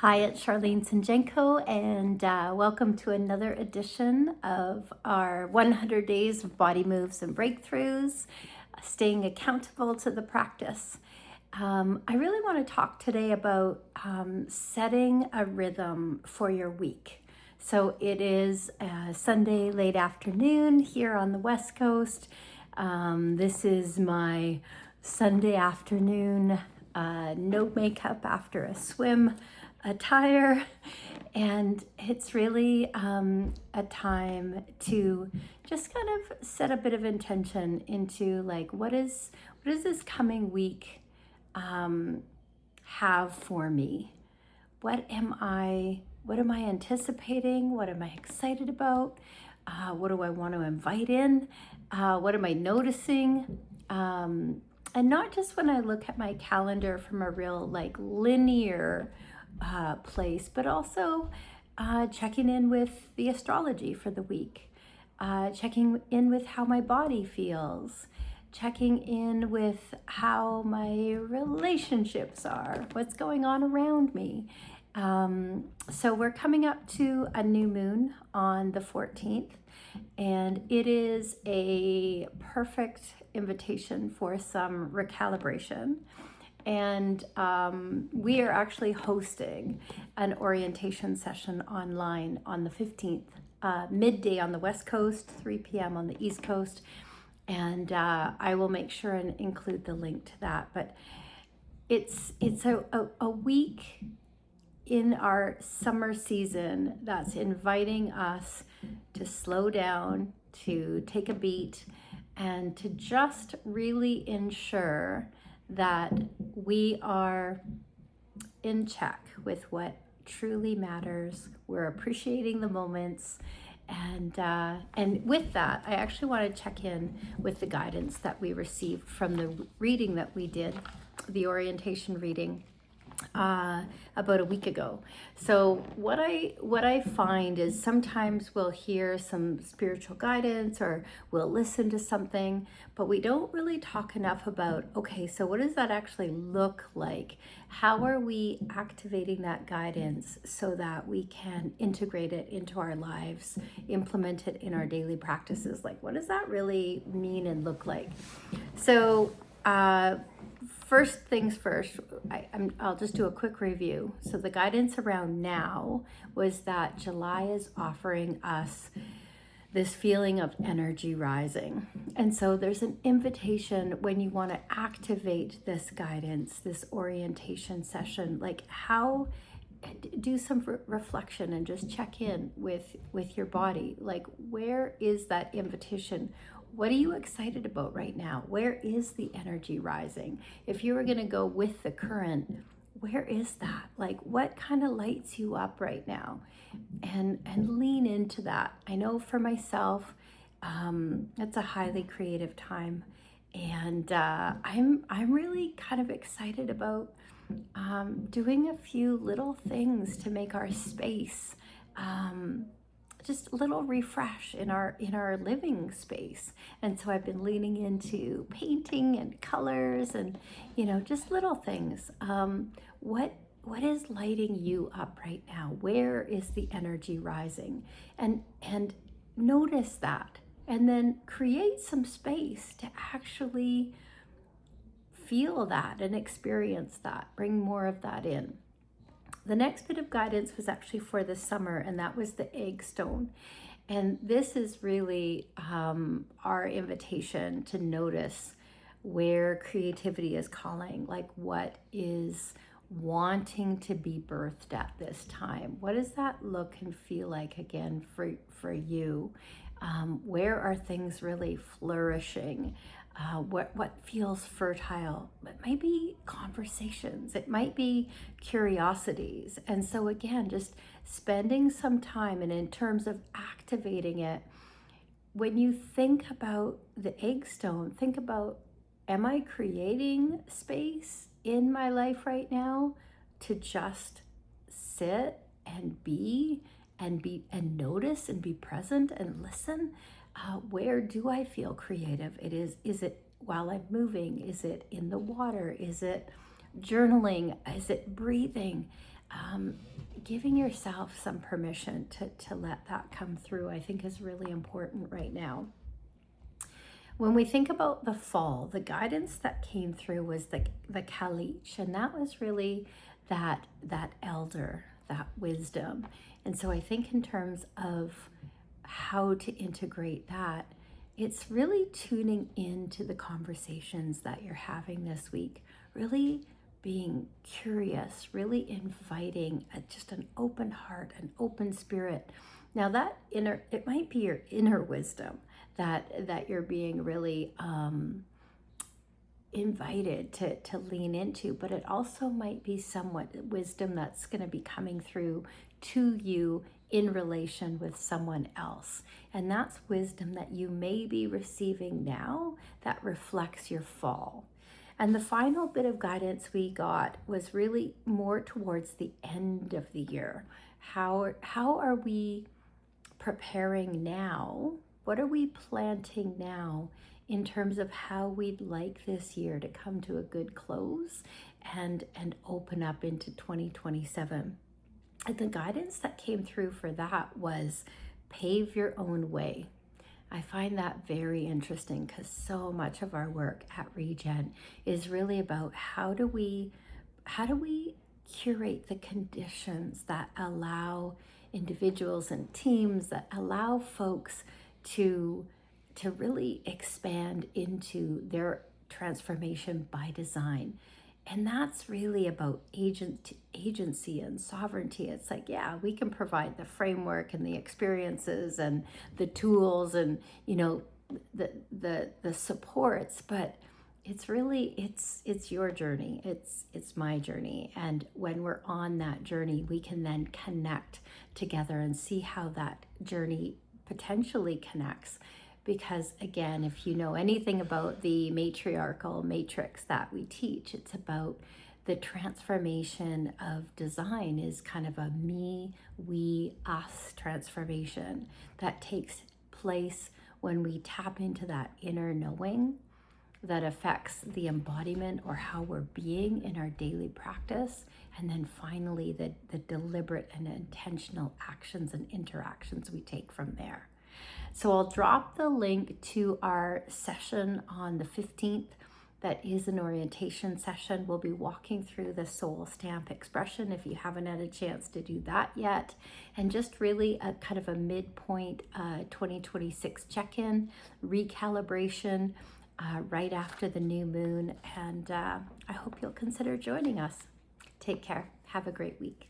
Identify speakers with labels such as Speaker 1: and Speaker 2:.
Speaker 1: Hi, it's Charlene Sinjenko, and welcome to another edition of our 100 Days of Body Moves and Breakthroughs, staying accountable to the practice. I really want to talk today about setting a rhythm for your week. So it is Sunday late afternoon here on the West Coast. This is my Sunday afternoon, no makeup after a swim attire, and it's really a time to just kind of set a bit of intention into like what is this coming week have for me? What am I anticipating? What am I excited about? What do I want to invite in? What am I noticing? And not just when I look at my calendar from a real like linear place, but also checking in with the astrology for the week, checking in with how my body feels, checking in with how my relationships are, what's going on around me. So we're coming up to a new moon on the 14th, and it is a perfect invitation for some recalibration. And we are actually hosting an orientation session online on the 15th, midday on the West Coast, 3 p.m. on the East Coast. And I will make sure and include the link to that. But it's a week in our summer season that's inviting us to slow down, to take a beat, and to just really ensure that we are in check with what truly matters. We're appreciating the moments, and with that, I actually want to check in with the guidance that we received from the reading that we did, the orientation reading, about a week ago. So what I find is sometimes we'll hear some spiritual guidance or we'll listen to something, but we don't really talk enough about, okay, so what does that actually look like? How are we activating that guidance so that we can integrate it into our lives, implement it in our daily practices? Like, what does that really mean and look like? So first things first, I'll just do a quick review. So the guidance around now was that July is offering us this feeling of energy rising. And so there's an invitation when you want to activate this guidance, this orientation session, like how do some reflection and just check in with your body. Like, where is that invitation? What are you excited about right now? Where is the energy rising? If you were going to go with the current, where is that? Like, what kind of lights you up right now? And lean into that. I know for myself, it's a highly creative time, and I'm really kind of excited about doing a few little things to make our space just a little refresh in our living space. And so I've been leaning into painting and colors and just little things. What is lighting you up right now? Where is the energy rising? And notice that, and then create some space to actually feel that and experience that. Bring more of that in. The next bit of guidance was actually for the summer, and that was the egg stone. And this is really our invitation to notice where creativity is calling, like what is wanting to be birthed at this time. What does that look and feel like again for you? Where are things really flourishing? What feels fertile? It might be conversations, it might be curiosities. And so again, just spending some time, and in terms of activating it, when you think about the egg stone, think about, am I creating space in my life right now to just sit and be and notice and be present and listen? Where do I feel creative? Is it while I'm moving? Is it in the water? Is it journaling? Is it breathing? giving yourself some permission to let that come through, I think, is really important right now. When we think about the fall, the guidance that came through was the Kalich, and that was really that elder, that wisdom. And so I think in terms of how to integrate that, it's really tuning into the conversations that you're having this week, really being curious, really inviting just an open heart, an open spirit. Now that it might be your inner wisdom that you're being really invited to lean into, but it also might be somewhat wisdom that's going to be coming through to you in relation with someone else. And that's wisdom that you may be receiving now that reflects your fall. And the final bit of guidance we got was really more towards the end of the year. How are we preparing now? What are we planting now in terms of how we'd like this year to come to a good close and open up into 2027? And the guidance that came through for that was pave your own way. I find that very interesting because so much of our work at Regen is really about how do we curate the conditions that allow individuals and teams, that allow folks to really expand into their transformation by design. And that's really about agency and sovereignty. It's like, yeah, we can provide the framework and the experiences and the tools and, you know, the supports, but it's really, it's your journey. It's my journey. And when we're on that journey, we can then connect together and see how that journey potentially connects. Because again, if you know anything about the matriarchal matrix that we teach, it's about the transformation of design is kind of a me, we, us transformation that takes place when we tap into that inner knowing that affects the embodiment or how we're being in our daily practice. And then finally, the deliberate and intentional actions and interactions we take from there. So I'll drop the link to our session on the 15th. That is an orientation session. We'll be walking through the soul stamp expression if you haven't had a chance to do that yet. And just really a kind of a midpoint 2026 check-in, recalibration right after the new moon. And I hope you'll consider joining us. Take care. Have a great week.